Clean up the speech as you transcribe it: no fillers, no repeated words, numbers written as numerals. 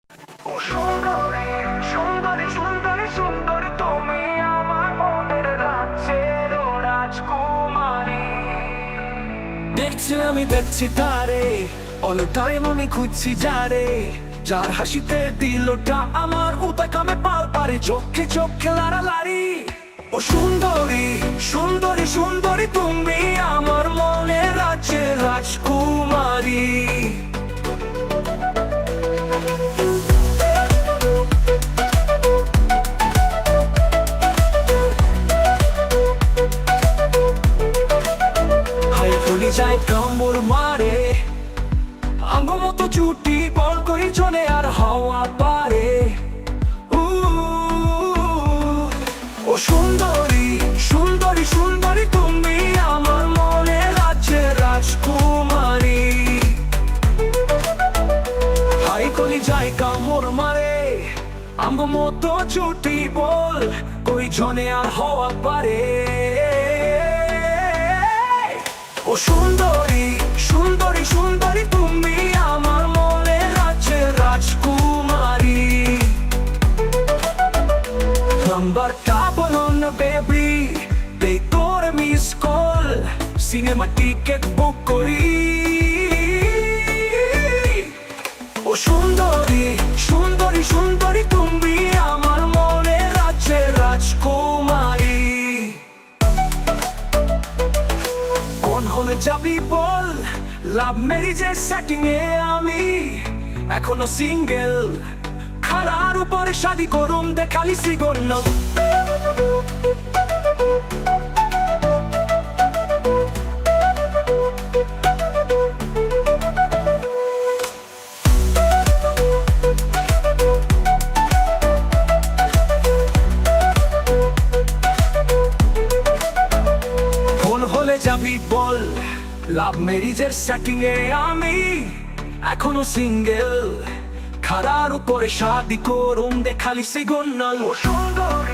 ও সুন্দরী সুন্দরী সুন্দরী সুন্দরী তুমি আমার মনের রাজ্যের রাজকুমারী। দেখছি আমি দেখছি তারে, অল টাইম আমি খুঁজছি যারে, যার হাসিতে দিলটা আমার উপায় কামে পাল পারে, চোখে চোখে লাড়ালাড়ি। ও সুন্দরী সুন্দরী সুন্দরী তুমি আমার মনের রাজ্যের রাজকুমারী। যায় কামড় মারে, আঙ্গুর মতো চুটি বল করি চলে আর হাওয়া পারে। ও সুন্দরী সুন্দরী সুন্দরী তুমি আমার মনে রাজ্যের রাজকুমারী। হাই কলি যায় কামড় মারে, আঙ্গুর মতো চুটি বল করি জনে আর হাওয়া পারে। ও সুন্দরী সুন্দরী সুন্দরী তুমি আমার মনে রাজ্যের রাজকুমারী। নাম্বারটা বলো না বেবি, দেই তোর miss call, cinema ticket book করি। ও সুন্দরী সুন্দরী সুন্দরী তুমি আমার মনে রাজ্যের রাজকুমারী। হলে যাবি বল, লাভ ম্যারেজের সেটিং এ আমি এখনো সিঙ্গেল, খারার উপরে শাদি করুম দেখালি সিগন্যাল। যাবি বল, লাভ ম্যারেজের সেটিং এ আমি এখনো সিঙ্গেল, খারার উপরে শাদি করুম দেখালি সিগন্যাল। ও সুন্দর